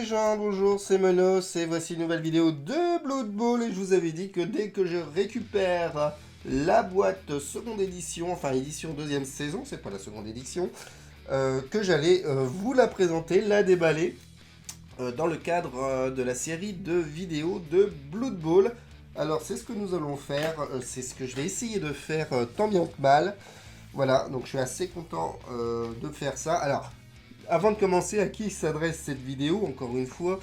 les gens, bonjour, c'est Monos et voici une nouvelle vidéo de Blood Bowl. Et je vous avais dit que dès que je récupère la boîte seconde édition, enfin édition deuxième saison, c'est pas la seconde édition, que j'allais vous la présenter, la déballer dans le cadre de la série de vidéos de Blood Bowl. Alors c'est ce que nous allons faire, c'est ce que je vais essayer de faire tant bien que mal. Voilà, donc je suis assez content de faire ça. Alors, avant de commencer, à qui s'adresse cette vidéo, encore une fois,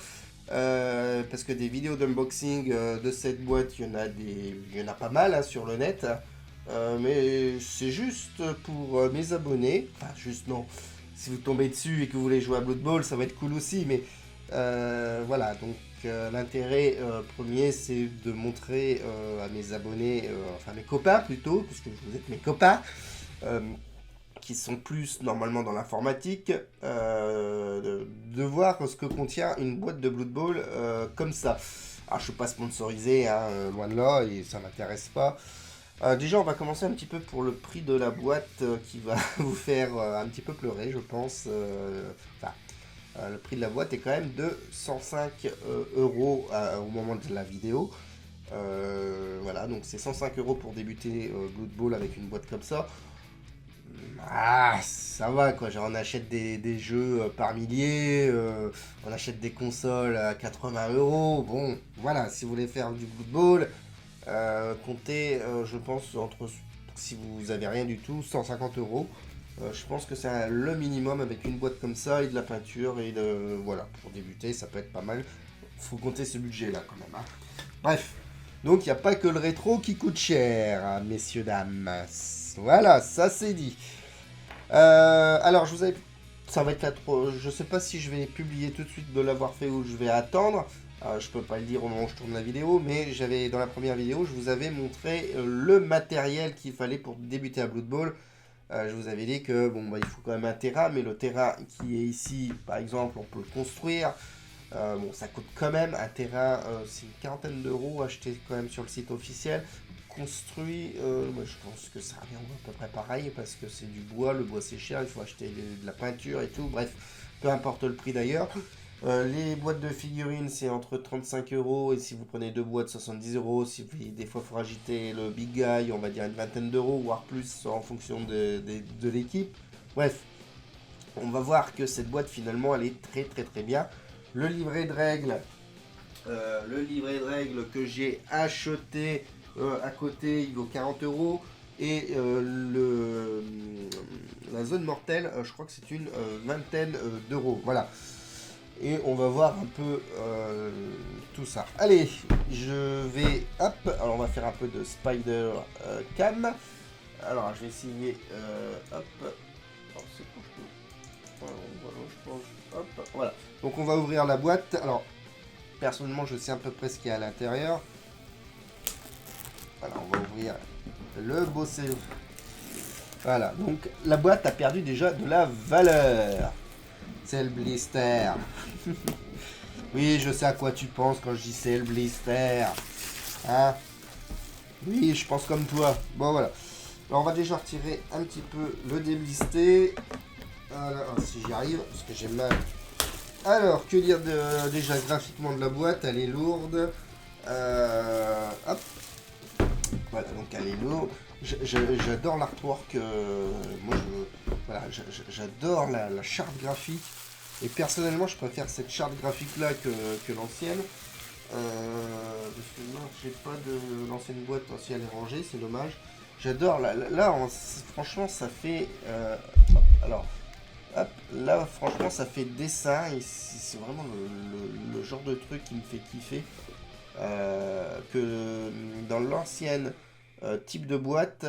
parce que des vidéos d'unboxing de cette boîte, il y en a pas mal hein, sur le net, mais c'est juste pour mes abonnés, enfin juste non, si vous tombez dessus et que vous voulez jouer à Blood Bowl, ça va être cool aussi, mais voilà, donc l'intérêt premier c'est de montrer à mes abonnés, enfin mes copains plutôt, puisque vous êtes mes copains, qui sont plus normalement dans l'informatique, de voir ce que contient une boîte de Blood Bowl comme ça. Alors je suis pas sponsorisé, hein, loin de là, et ça m'intéresse pas. Déjà on va commencer un petit peu pour le prix de la boîte qui va vous faire un petit peu pleurer je pense. Enfin, le prix de la boîte est quand même de 105 euros au moment de la vidéo. Voilà, donc c'est 105 euros pour débuter Blood Bowl avec une boîte comme ça. Ah, ça va quoi, genre on achète des jeux par milliers, on achète des consoles à 80 euros. Bon, voilà, si vous voulez faire du Blood Bowl, comptez, je pense, si vous avez rien du tout, 150 euros. Je pense que c'est le minimum avec une boîte comme ça et de la peinture et voilà, pour débuter, ça peut être pas mal. Faut compter ce budget là quand même. Hein. Bref, donc il n'y a pas que le rétro qui coûte cher, hein, messieurs, dames. Voilà, ça c'est dit. Alors, ça va être la trop. Je sais pas si je vais publier tout de suite de l'avoir fait ou je vais attendre. Je peux pas le dire au moment où je tourne la vidéo, mais dans la première vidéo, je vous avais montré le matériel qu'il fallait pour débuter à Blood Bowl. Je vous avais dit que bon, bah, il faut quand même un terrain, mais le terrain qui est ici, par exemple, on peut le construire. Bon, ça coûte quand même un terrain, c'est une quarantaine d'euros acheté quand même sur le site officiel. Construit, moi je pense que ça revient à peu près pareil parce que c'est du bois, le bois c'est cher, il faut acheter de la peinture et tout, bref, peu importe le prix d'ailleurs. Les boîtes de figurines c'est entre 35 euros et si vous prenez deux boîtes 70 euros, si vous, des fois il faut rajouter le big guy, on va dire une vingtaine d'euros, voire plus en fonction de l'équipe. Bref, on va voir que cette boîte finalement elle est très très très bien. Le livret de règles que j'ai acheté à côté, il vaut 40 euros. Et la zone mortelle, je crois que c'est une vingtaine d'euros. Voilà. Et on va voir un peu tout ça. Allez, je vais... Hop, alors on va faire un peu de Spider Cam. Alors, je vais essayer... hop. Alors, c'est pour voilà, je pense. Hop, voilà. Donc on va ouvrir la boîte. Alors, personnellement, je sais à peu près ce qu'il y a à l'intérieur. Voilà, on va ouvrir le beau CV. Voilà, donc la boîte a perdu déjà de la valeur. C'est le blister. Oui, je sais à quoi tu penses quand je dis c'est le blister. Hein? Oui, je pense comme toi. Bon, voilà. Alors, on va déjà retirer un petit peu le déblister. Voilà, si j'y arrive, parce que j'ai mal. Alors, que dire déjà graphiquement de la boîte? Elle est lourde. Hop. Voilà, donc elle est lourde. J'adore l'artwork. Voilà, j'adore la charte graphique. Et personnellement, je préfère cette charte graphique là que l'ancienne. Parce que non, j'ai pas de l'ancienne boîte si elle est rangée, c'est dommage. J'adore. Franchement, ça fait. Alors, hop, là, franchement, ça fait dessin. Et c'est vraiment le genre de truc qui me fait kiffer. Que dans l'ancienne type de boîte,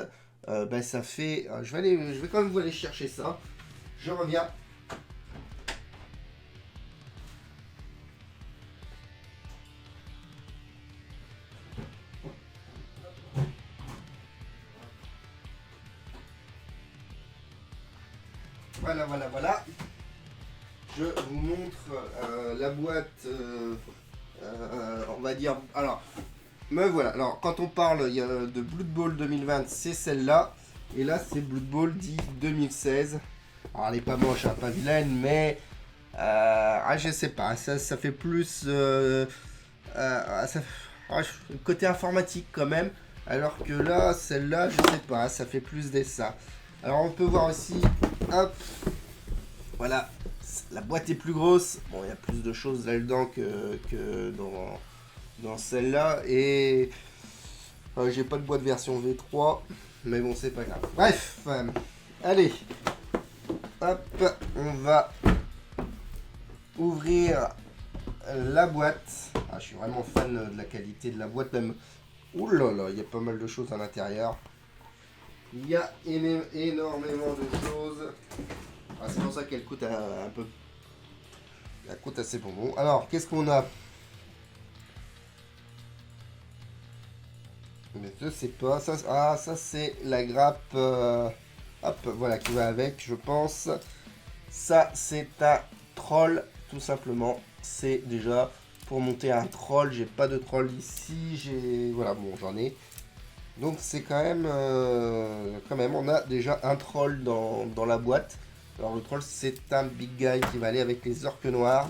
ben ça fait. Je vais quand même vous aller chercher ça. Je reviens. Voilà. Je vous montre la boîte. On va dire. Alors, me voilà. Alors, quand on parle de Blood Bowl 2020, c'est celle-là. Et là, c'est Blood Bowl dit 2016. Alors, elle est pas moche, hein, pas vilaine, mais Je sais pas, ça fait plus côté informatique quand même, alors que là, celle-là, je sais pas, ça fait plus des ça. Alors on peut voir aussi, hop, voilà, la boîte est plus grosse. Bon, il y a plus de choses là-dedans que dans celle-là, et j'ai pas de boîte version V3, mais bon, c'est pas grave. Bref, allez, hop, on va ouvrir la boîte. Je suis vraiment fan de la qualité de la boîte, même. Ouh là là, il y a pas mal de choses à l'intérieur. Il y a énormément de choses. C'est pour ça qu'elle coûte un peu. Elle coûte assez bonbon. Alors, qu'est-ce qu'on a? Mais je sais pas. Ça c'est la grappe. Hop, voilà, qui va avec, je pense. Ça, c'est un troll, tout simplement. C'est déjà pour monter un troll. J'ai pas de troll ici. Voilà, bon, j'en ai. Donc, c'est quand même. On a déjà un troll dans la boîte. Alors, le troll, c'est un big guy qui va aller avec les orques noirs.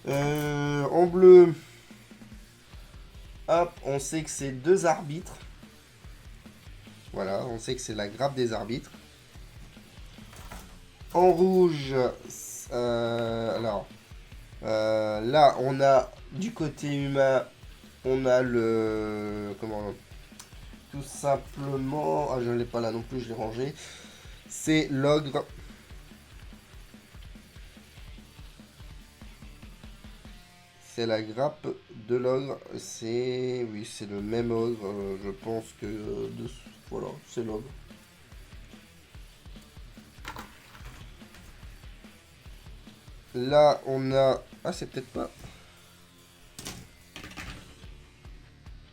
En bleu. Hop, on sait que c'est 2 arbitres. Voilà, on sait que c'est la grappe des arbitres. En rouge, là, on a du côté humain, on a le... Comment? Tout simplement... je ne l'ai pas là non plus, je l'ai rangé. C'est l'ogre. C'est la grappe de l'ogre. Oui, c'est le même ogre, je pense que... Voilà, c'est l'ogre. Là, on a... c'est peut-être pas...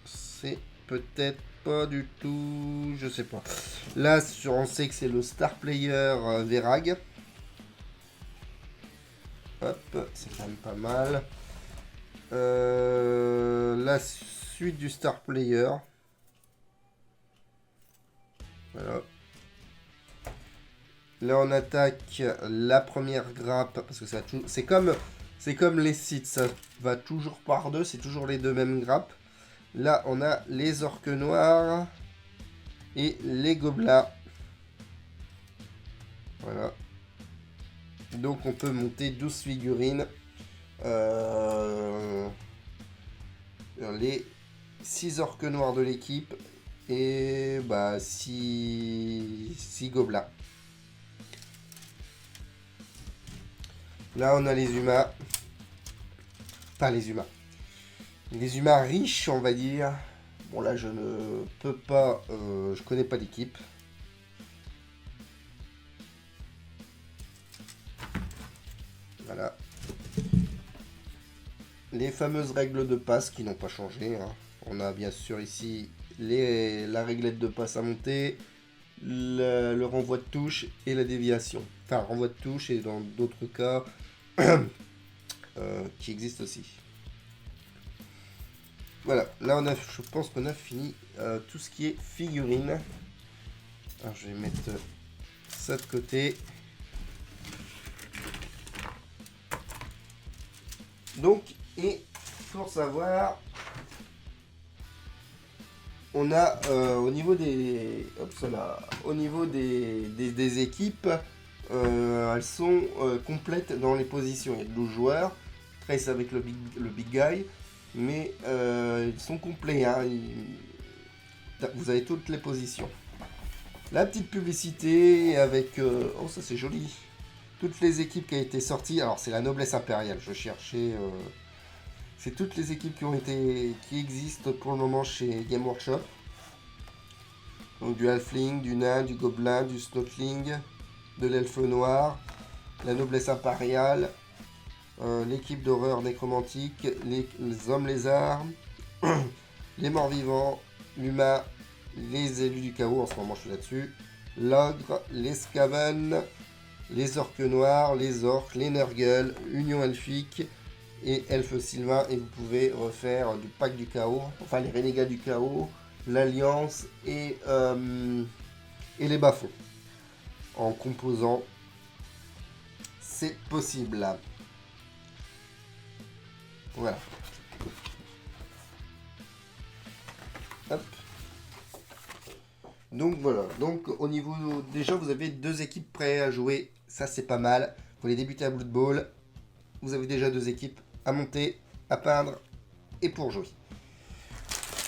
C'est peut-être pas du tout... Je sais pas. Là, on sait que c'est le star player Verag. Hop, c'est quand même pas mal. La suite du star player. Voilà. Là, on attaque la première grappe parce que c'est comme les sites, ça va toujours par deux, c'est toujours les deux mêmes grappes. Là, on a les orques noirs et les gobelins. Voilà. Donc, on peut monter 12 figurines. Les 6 orques noirs de l'équipe et 6 gobelins. Là, on a les humains. Pas les humains. Les humains riches, on va dire. Bon, là, je ne peux pas... je connais pas l'équipe. Voilà. Les fameuses règles de passe qui n'ont pas changé. On a bien sûr ici la réglette de passe à monter, le renvoi de touche et la déviation. Enfin, renvoi de touche et dans d'autres cas qui existent aussi. Voilà, là je pense qu'on a fini tout ce qui est figurine. Alors je vais mettre ça de côté. Donc, et pour savoir, on a au niveau des équipes, elles sont complètes dans les positions. Il y a 12 joueurs, 13 avec le big guy, mais ils sont complets. Vous avez toutes les positions. La petite publicité avec... oh, ça c'est joli. Toutes les équipes qui ont été sorties. Alors c'est la noblesse impériale, je cherchais... c'est toutes les équipes qui existent pour le moment chez Game Workshop. Donc du halfling, du nain, du gobelin, du snotling, de l'elfe noir, la noblesse impériale, l'équipe d'horreur nécromantique, les hommes lézards, les morts vivants, l'humain, les élus du chaos, en ce moment je suis là-dessus, l'ogre, les scaven, les orques noirs, les orques, les nurgles, union elfique et elfe sylvain. Et vous pouvez refaire du pacte du chaos, enfin les renégats du chaos, l'alliance et les bas-fonds en composant c'est possible. Voilà. Hop. Donc voilà, donc au niveau, déjà vous avez 2 équipes prêtes à jouer, ça c'est pas mal. Vous voulez débuter à Blood Bowl, vous avez déjà 2 équipes à monter, à peindre et pour jouer.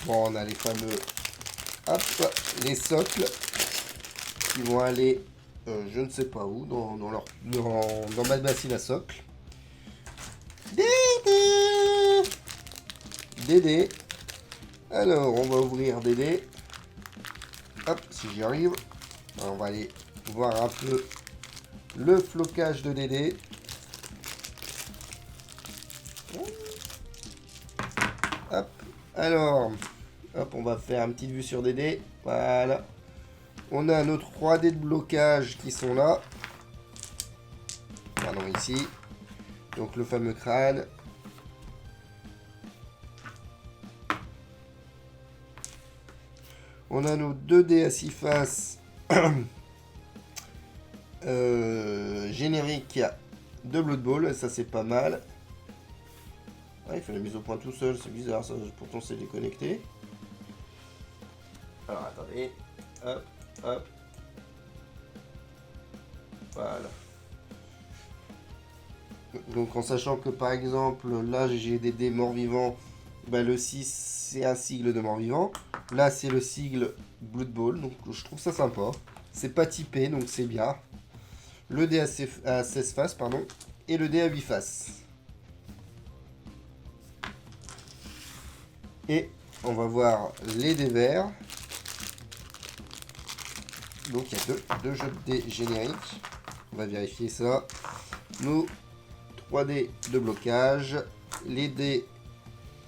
Bon, on a les fameux, hop, les socles qui vont aller, je ne sais pas où, dans ma bassine à socle. Dédé. Alors, on va ouvrir Dédé. Hop, si j'y arrive. Alors, on va aller voir un peu le flocage de Dédé. Hop, alors, hop, on va faire une petite vue sur Dédé. Voilà. On a nos 3D de blocage qui sont là. Pardon, ici. Donc, le fameux crâne. On a nos 2D à 6 faces génériques de Blood Bowl, ça c'est pas mal. Ah, il fait la mise au point tout seul, c'est bizarre ça, pourtant c'est déconnecté. Alors attendez, hop, hop. Voilà. Donc en sachant que par exemple, là j'ai des dés morts-vivants, bah, le 6 c'est un sigle de mort-vivant. Là c'est le sigle Blood Bowl, donc je trouve ça sympa. C'est pas typé, donc c'est bien. Le dé à 16 faces, pardon, et le dé à 8 faces. Et on va voir les dés verts. Donc il y a deux jeux de dés génériques. On va vérifier ça. Nos 3D de blocage. Les dés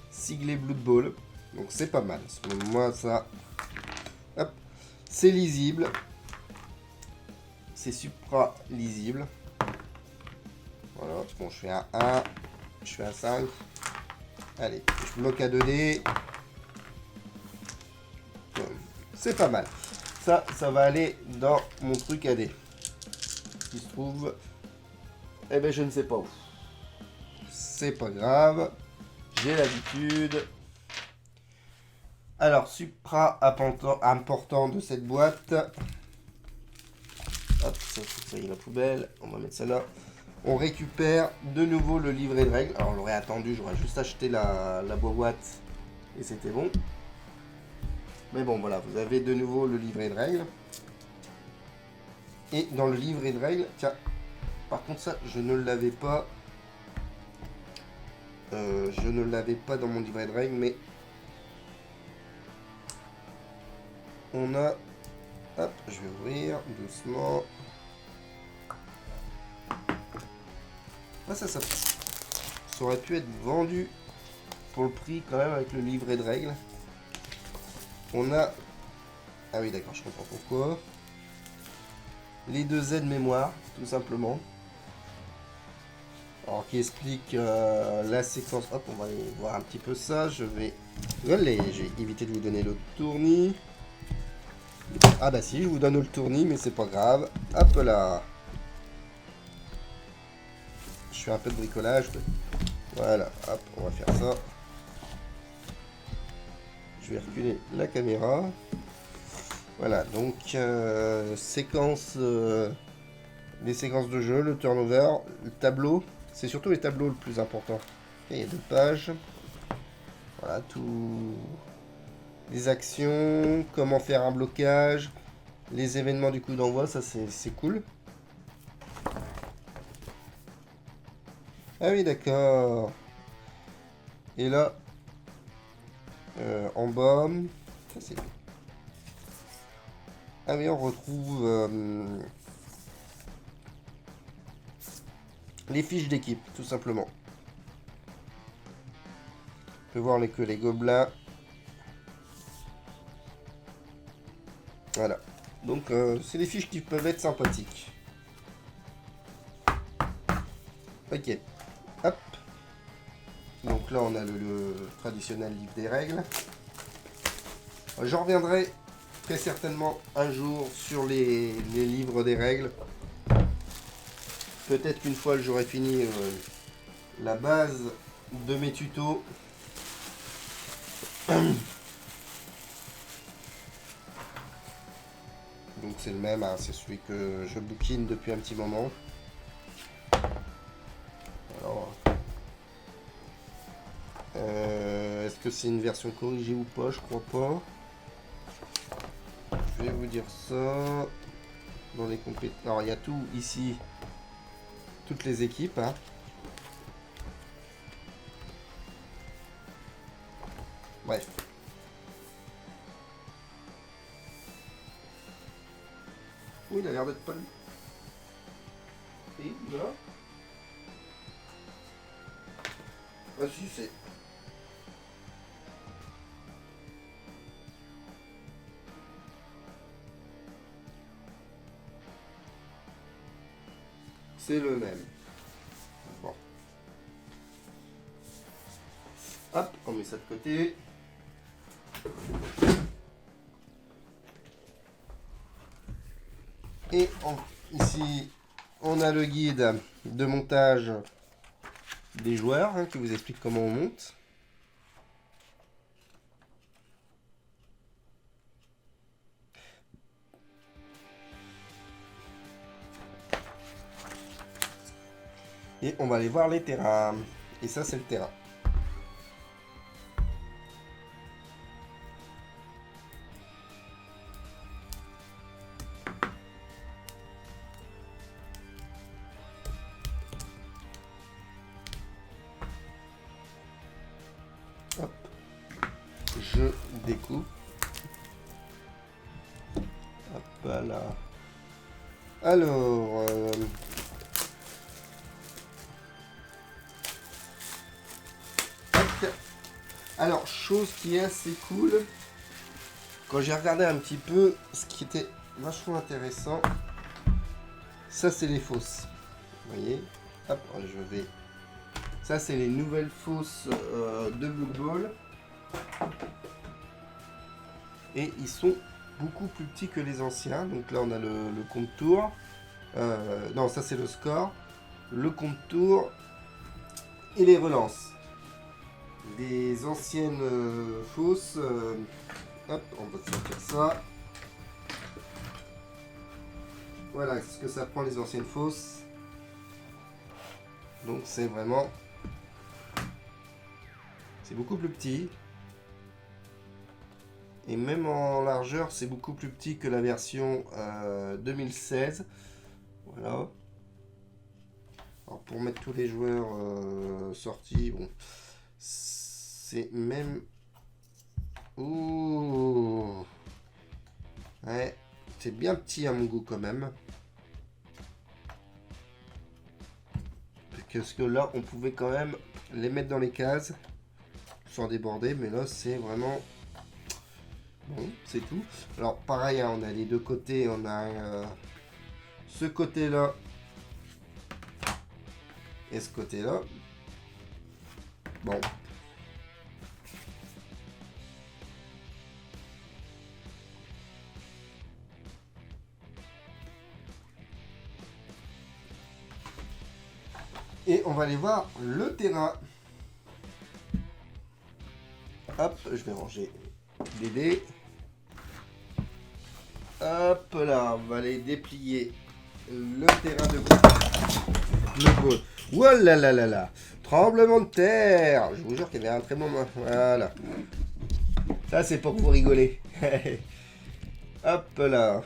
siglés Blood Bowl. Donc c'est pas mal. Moi ça... Hop. C'est lisible. C'est supra lisible. Voilà. Bon, je fais un 1. Je fais un 5. Allez, je bloque à 2D. C'est pas mal. Ça va aller dans mon truc à dés. Qui se trouve... Eh ben, je ne sais pas où. C'est pas grave. J'ai l'habitude. Alors, supra important de cette boîte. Hop, ça y est, la poubelle. On va mettre ça là. On récupère de nouveau le livret de règles. Alors, on l'aurait attendu. J'aurais juste acheté la boîte. Et c'était bon. Mais bon, voilà. Vous avez de nouveau le livret de règles. Et dans le livret de règles... Tiens. Par contre, ça, je ne l'avais pas. Je ne l'avais pas dans mon livret de règles, mais... On a... Hop, je vais ouvrir doucement. Ah, ça aurait pu être vendu pour le prix quand même avec le livret de règles. On a... Ah oui, d'accord, je comprends pourquoi. Les 2 aides mémoire, tout simplement. Alors, qui explique la séquence. Hop, on va aller voir un petit peu ça. Je vais éviter de vous donner le tournis. Ah bah si, je vous donne le tournis, mais c'est pas grave. Hop là. Je fais un peu de bricolage. Voilà, hop, on va faire ça. Je vais reculer la caméra. Voilà, donc séquence, les séquences de jeu, le turnover, le tableau. C'est surtout les tableaux le plus important. Okay, il y a 2 pages. Voilà, tout. Les actions, comment faire un blocage, les événements du coup d'envoi, ça c'est cool. Ah oui, d'accord. Et là, en bas, ça c'est... Ah oui, on retrouve les fiches d'équipe, tout simplement. On peut voir que les gobelins. Voilà. Donc, c'est des fiches qui peuvent être sympathiques. Ok. Hop. Donc là, on a le traditionnel livre des règles. J'en reviendrai très certainement un jour sur les livres des règles. Peut-être qu'une fois j'aurai fini la base de mes tutos. Donc c'est le même, hein, c'est celui que je bouquine depuis un petit moment. Alors, est-ce que c'est une version corrigée ou pas? Je crois pas. Je vais vous dire ça. Dans les compétences. Alors il y a tout ici. Toutes les équipes. Hein. Bref. Oui, il a l'air d'être pas lui. Et là. Ah si, c'est. C'est le même. Bon. Hop, on met ça de côté. Et ici, on a le guide de montage des joueurs hein, qui vous explique comment on monte. Et on va aller voir les terrains. Et ça, c'est le terrain. Hop. Je découpe. Hop là. Alors... Alors, chose qui est assez cool, quand j'ai regardé un petit peu, ce qui était vachement intéressant, ça c'est les fosses. Vous voyez, hop, je vais. Ça c'est les nouvelles fosses de Blood Bowl. Et ils sont beaucoup plus petits que les anciens. Donc là on a le compte-tour. Non, ça c'est le score. Le compte-tour et les relances. Des anciennes fosses. Hop, on va sortir ça. Voilà ce que ça prend les anciennes fosses. Donc c'est vraiment... C'est beaucoup plus petit. Et même en largeur, c'est beaucoup plus petit que la version 2016. Voilà. Alors pour mettre tous les joueurs sortis, bon, c'est même... Ouh. Ouais, c'est bien petit à mon goût quand même. Parce que là, on pouvait quand même les mettre dans les cases sans déborder, mais là, c'est vraiment... Bon, c'est tout. Alors pareil, hein, on a les deux côtés, on a ce côté-là et ce côté-là. Bon. Et on va aller voir le terrain. Hop, je vais ranger les dés. Hop là, on va aller déplier le terrain de Blood. Oh là là là là. Tremblement de terre. Je vous jure qu'il y avait un très bon... Voilà. Ça, c'est pour vous rigoler. Hop là.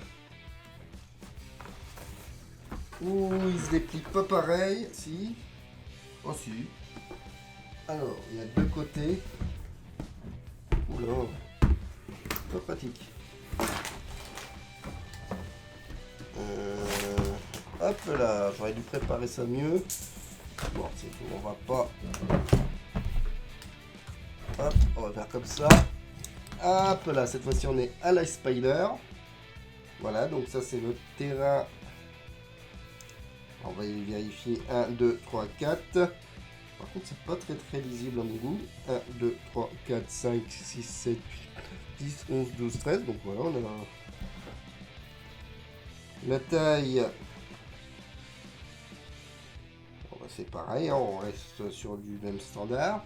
Ouh, il se déplie pas pareil. Si. Oh si. Alors, il y a deux côtés. Oula. Pas pratique. Hop là, j'aurais dû préparer ça mieux. Bon, c'est tout, on va pas. Hop, on va faire comme ça. Hop là, cette fois-ci on est à l'ice spider. Voilà, donc ça c'est le terrain. On va y vérifier. 1, 2, 3, 4. Par contre, c'est pas très lisible à mon goût. 1, 2, 3, 4, 5, 6, 7, 8, 10, 11, 12, 13. Donc voilà, on a la taille c'est pareil, hein, on reste sur du même standard.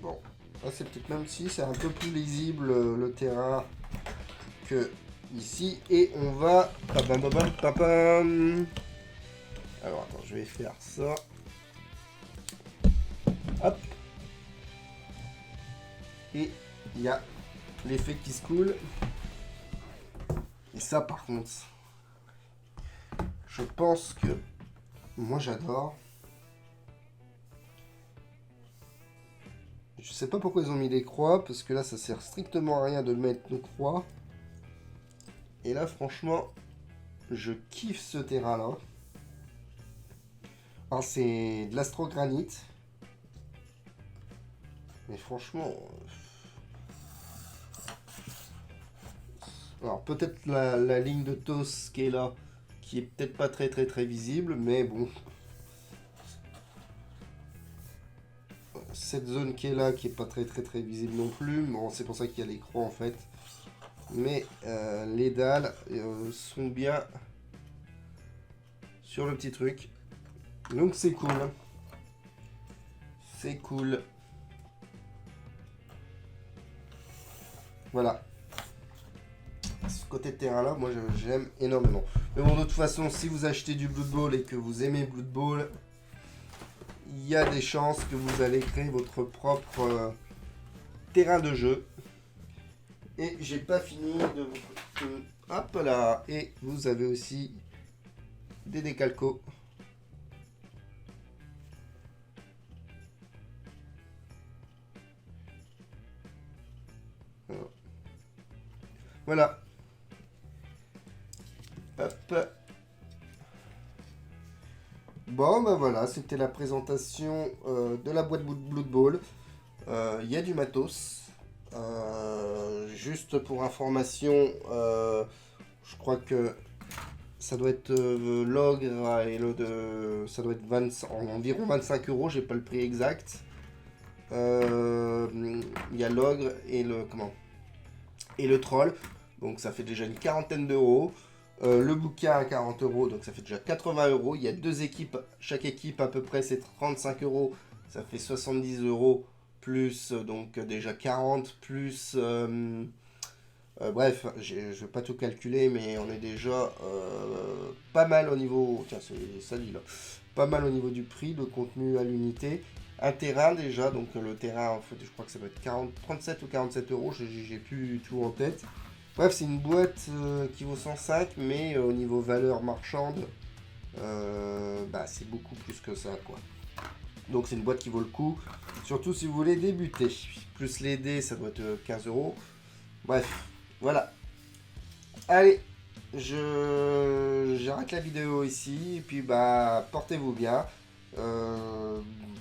Bon, là c'est peut-être même si c'est un peu plus lisible le terrain que ici. Et on va... Alors attends, je vais faire ça. Hop. Et il y a l'effet qui se coule. Et ça par contre, je pense que moi j'adore. Je sais pas pourquoi ils ont mis des croix, parce que là ça sert strictement à rien de mettre nos croix. Et là franchement, je kiffe ce terrain là. Alors c'est de l'astrogranite. Mais franchement... Alors peut-être la ligne de TOS qui est là, qui est peut-être pas très visible, mais bon. Cette zone qui est là, qui est pas très visible non plus, bon c'est pour ça qu'il y a les croix en fait. Mais les dalles sont bien sur le petit truc. Donc c'est cool. C'est cool. Voilà. Ce côté de terrain là, moi j'aime énormément. Mais bon, de toute façon, si vous achetez du Blood Bowl et que vous aimez Blood Bowl, il y a des chances que vous allez créer votre propre terrain de jeu. Et j'ai pas fini de vous... Hop là. Et vous avez aussi des décalcos. Voilà. Hop. Bon, ben voilà, c'était la présentation de la boîte Blood Bowl. Il y a du matos. Juste pour information, je crois que ça doit être l'ogre et ça doit être environ 25 €, j'ai pas le prix exact. Il y a l'ogre et le troll, donc ça fait déjà une quarantaine d'euros. Le bouquin à 40 €, donc ça fait déjà 80 €. Il y a 2 équipes, chaque équipe à peu près c'est 35 €, ça fait 70 € plus donc déjà 40 plus bref, je vais pas tout calculer, mais on est déjà pas mal au niveau, tiens c'est ça dit là, pas mal au niveau du prix, le contenu à l'unité. Un terrain déjà, donc le terrain en fait je crois que ça doit être 37 ou 47 €, j'ai plus tout en tête. Bref, c'est une boîte qui vaut 105, mais au niveau valeur marchande, c'est beaucoup plus que ça, quoi. Donc c'est une boîte qui vaut le coup, surtout si vous voulez débuter. Plus les dés, ça doit être 15 €. Bref, voilà. Allez, j'arrête la vidéo ici, et puis portez-vous bien.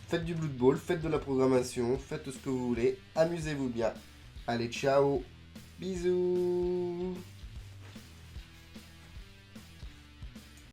Faites du Blood Bowl, faites de la programmation, faites ce que vous voulez, amusez-vous bien. Allez, ciao, bisous.